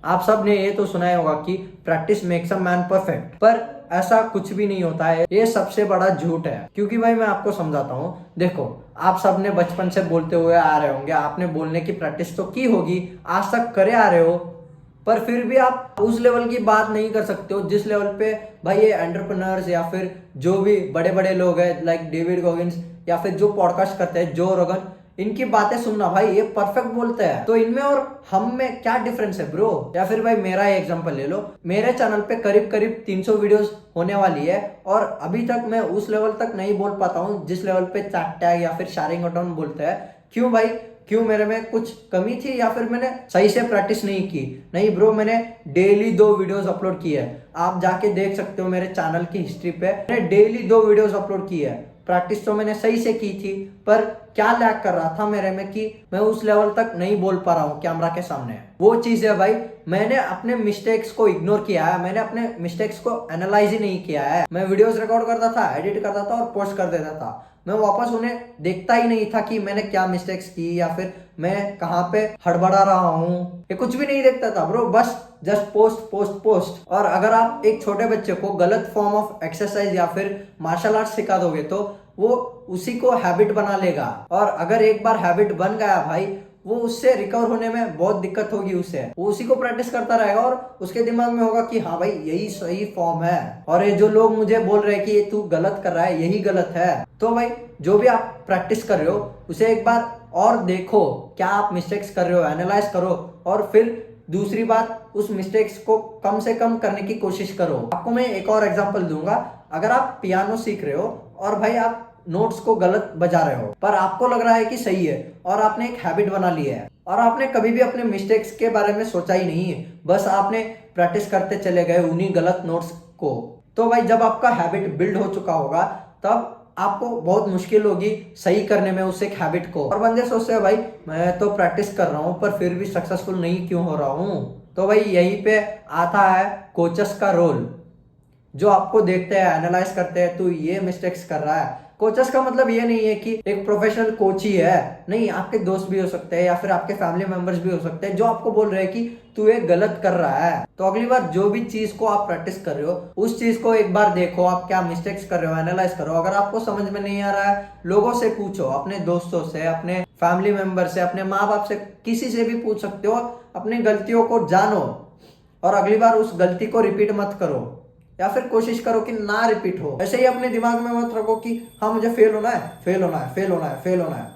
आप सब ने ये तो सुना ही होगा कि practice makes a man perfect, पर ऐसा कुछ भी नहीं होता है। ये सबसे बड़ा झूठ है। क्योंकि भाई मैं आपको समझाता हूँ। देखो, आप सब ने बचपन से बोलते हुए आ रहे होंगे, आपने बोलने की प्रैक्टिस तो की होगी, आज तक करे आ रहे हो, पर फिर भी आप उस लेवल की बात नहीं कर सकते हो जिस लेवल पे भाई ये एंटरप्रेन्योर्स या फिर जो भी बड़े बड़े लोग हैं लाइक डेविड गॉगिन्स या फिर जो पॉडकास्ट करते हैं जो रोगन, इनकी बातें सुनना भाई, ये परफेक्ट बोलते हैं। तो इनमें और हम में क्या डिफरेंस है ब्रो? या फिर भाई मेरा एग्जांपल ले लो, मेरे चैनल पे करीब करीब 300 वीडियोस होने वाली है और अभी तक मैं उस लेवल तक नहीं बोल पाता हूँ जिस लेवल पे चैट टैग या फिर शेयरिंग अकाउंट बोलते हैं। क्यों भाई? क्यों? मेरे में कुछ कमी थी या फिर मैंने सही से प्रैक्टिस नहीं की? नहीं ब्रो, मैंने डेली 2 वीडियोस अपलोड की है। आप जाके देख सकते हो मेरे चैनल की हिस्ट्री पे, मैंने डेली 2 वीडियोस अपलोड की है। प्रैक्टिस तो मैंने सही से की थी, पर क्या लैक कर रहा था मेरे में कि मैं उस लेवल तक नहीं बोल पा रहा हूँ कैमरा के सामने। वो चीज है भाई, मैंने अपने मिस्टेक्स को इग्नोर किया है, मैंने अपने मिस्टेक्स को एनालाइज ही नहीं किया है। मैं वीडियोस रिकॉर्ड करता था, एडिट करता था और पोस्ट कर देता था। मैं वापस उन्हें देखता ही नहीं था कि मैंने क्या मिस्टेक्स की या फिर मैं कहाँ पे हड़बड़ा रहा हूँ, ये कुछ भी नहीं देखता था ब्रो। बस जस्ट पोस्ट पोस्ट पोस्ट। और अगर आप एक छोटे बच्चे को गलत फॉर्म ऑफ एक्सरसाइज या फिर मार्शल आर्ट सिखा दोगे तो वो उसी को हैबिट बना लेगा। और अगर एक बार हैबिट बन गया भाई, वो उससे रिकवर होने में बहुत दिक्कत होगी उसे। वो उसी को प्रैक्टिस करता रहेगा और उसके दिमाग में होगा कि हाँ भाई यही सही फॉर्म है। और ये जो लोग मुझे बोल रहे हैं कि ये तू गलत कर रहा है, यही गलत है। तो भाई जो भी आप प्रैक्टिस कर रहे हो उसे एक बार और देखो, क्या आप मिस्टेक्स कर रहे हो, एनालाइज करो। और फिर दूसरी बात, उस मिस्टेक्स को कम से कम करने की कोशिश करो। आपको मैं एक और एग्जांपल दूंगा। अगर आप पियानो सीख रहे हो और भाई आप नोट्स को गलत बजा रहे हो, पर आपको लग रहा है कि सही है और आपने एक हैबिट बना ली है और आपने कभी भी अपने मिस्टेक्स के बारे में सोचा ही नहीं है, बस आपने प्रैक्टिस करते चले गए उन्हीं गलत नोट्स को। तो भाई जब आपका हैबिट बिल्ड हो चुका होगा तब आपको बहुत मुश्किल होगी सही करने में उस एक हैबिट को। और बंदे सोचते हैं भाई मैं तो प्रैक्टिस कर रहा हूँ पर फिर भी सक्सेसफुल नहीं क्यों हो रहा हूँ? तो भाई यहीं पे आता है कोचेस का रोल, जो आपको देखते हैं, एनालाइज करते हैं, तू ये मिस्टेक्स कर रहा है। कोचेस का मतलब ये नहीं है कि एक प्रोफेशनल कोच ही है, नहीं, आपके दोस्त भी हो सकते हैं या फिर आपके फैमिली मेंबर्स भी हो सकते हैं जो आपको बोल रहे हैं कि तू ये गलत कर रहा है। तो अगली बार जो भी चीज को आप प्रैक्टिस कर रहे हो उस चीज को एक बार देखो, आप क्या मिस्टेक्स कर रहे हो, एनालाइज करो। अगर आपको समझ में नहीं आ रहा है, लोगों से पूछो, अपने दोस्तों से, अपने फैमिली मेंबर से, अपने माँ बाप से, किसी से भी पूछ सकते हो। अपनी गलतियों को जानो और अगली बार उस गलती को रिपीट मत करो या फिर कोशिश करो कि ना रिपीट हो। ऐसे ही अपने दिमाग में मत रखो कि हाँ मुझे फेल होना है, फेल होना है, फेल होना है, फेल होना है।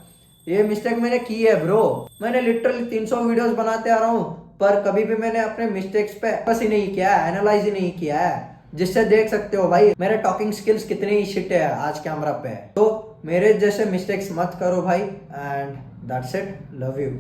ये मिस्टेक मैंने की है ब्रो। मैंने लिटरली 300 वीडियोस बनाते आ रहा हूँ, पर कभी भी मैंने अपने मिस्टेक्स पे फोकस ही नहीं किया है, एनालाइज ही नहीं किया है। जिससे देख सकते हो भाई मेरे टॉकिंग स्किल्स कितनी ही शिट है आज कैमरा पे। तो मेरे जैसे मिस्टेक्स मत करो भाई। And that's it, love you.